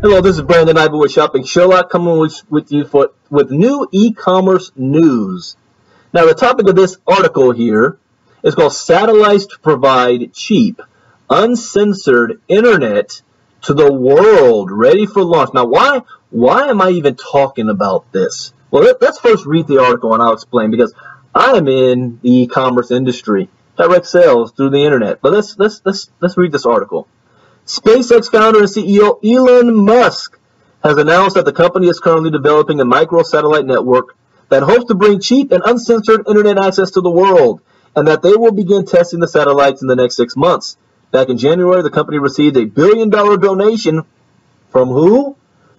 Hello, this is Brandon Ivey with Shopping Sherlock, coming with you with new e-commerce news. Now, the topic of this article here is called Satellites to Provide Cheap, Uncensored Internet to the World, Ready for Launch. Now, why am I even talking about this? Well, let's first read the article and I'll explain, because I am in the e-commerce industry, direct sales through the internet. But let's read this article. SpaceX founder and CEO Elon Musk has announced that the company is currently developing a microsatellite network that hopes to bring cheap and uncensored internet access to the world, and that they will begin testing the satellites in the next 6 months. Back in January, the company received a $1 billion donation from who?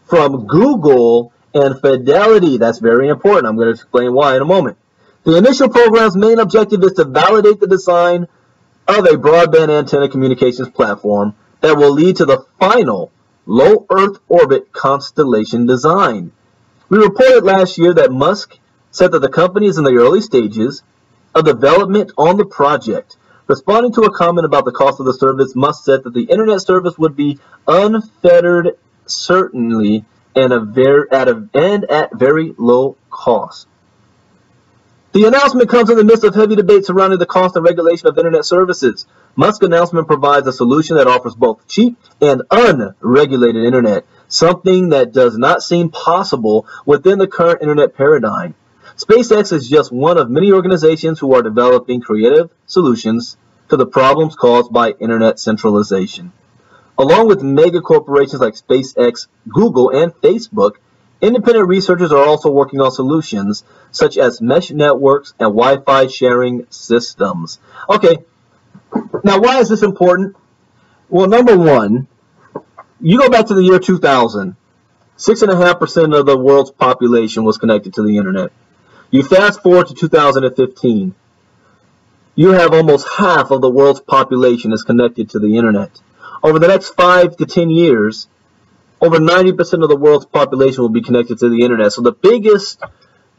From Google and Fidelity. That's very important. I'm going to explain why in a moment. The initial program's main objective is to validate the design of a broadband antenna communications platform that will lead to the final low Earth orbit constellation design. We reported last year that Musk said that the company is in the early stages of development on the project. Responding to a comment about the cost of the service, Musk said that the internet service would be unfettered, certainly, and at very low cost. The announcement comes in the midst of heavy debate surrounding the cost and regulation of internet services. Musk's announcement provides a solution that offers both cheap and unregulated internet, something that does not seem possible within the current internet paradigm. SpaceX is just one of many organizations who are developing creative solutions to the problems caused by internet centralization. Along with mega corporations like SpaceX, Google, and Facebook, independent researchers are also working on solutions such as mesh networks and Wi-Fi sharing systems. Okay, now why is this important? Well, number one, you go back to the year 2000, 6.5% of the world's population was connected to the internet. You fast forward to 2015, you have almost half of the world's population is connected to the internet. Over the next 5 to 10 years, over 90% of the world's population will be connected to the internet. So the biggest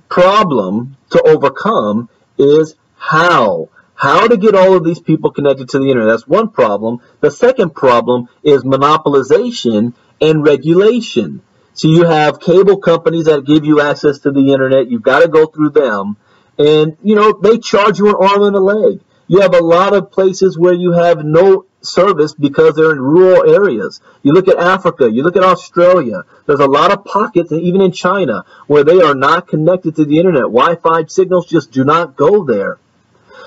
problem to overcome is how to get all of these people connected to the internet. That's one problem. The second problem is monopolization and regulation. So you have cable companies that give you access to the internet. You've got to go through them. And, you know, they charge you an arm and a leg. You have a lot of places where you have no service because they're in rural areas. You look at Africa, you look at Australia, there's a lot of pockets, and even in China, where they are not connected to the internet. Wi-Fi signals just do not go there.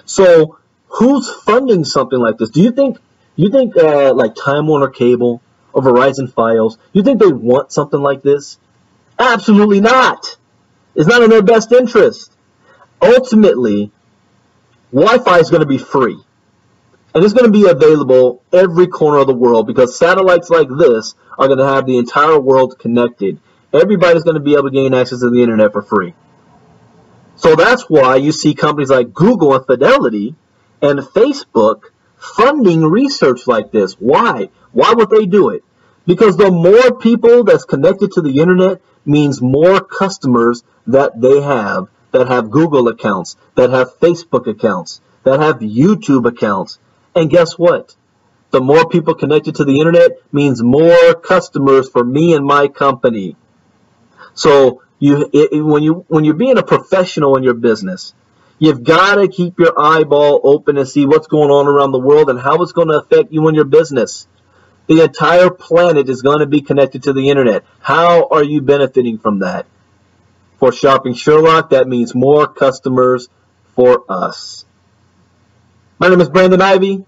So who's funding something like this? Do you think like Time Warner Cable or Verizon Fios, you think they want something like this? Absolutely not. It's not in their best interest. Ultimately, Wi-Fi is going to be free. And it's going to be available every corner of the world, because satellites like this are going to have the entire world connected. Everybody's going to be able to gain access to the internet for free. So that's why you see companies like Google and Fidelity and Facebook funding research like this. Why? Why would they do it? Because the more people that's connected to the internet means more customers that they have that have Google accounts, that have Facebook accounts, that have YouTube accounts. And guess what? The more people connected to the internet means more customers for me and my company. So when you're being a professional in your business, you've got to keep your eyeball open and see what's going on around the world and how it's going to affect you and your business. The entire planet is going to be connected to the internet. How are you benefiting from that? For Shopping Sherlock, that means more customers for us. My name is Brandon Ivey,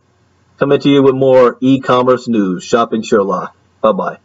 coming to you with more e-commerce news. Shopping Sherlock. Bye-bye.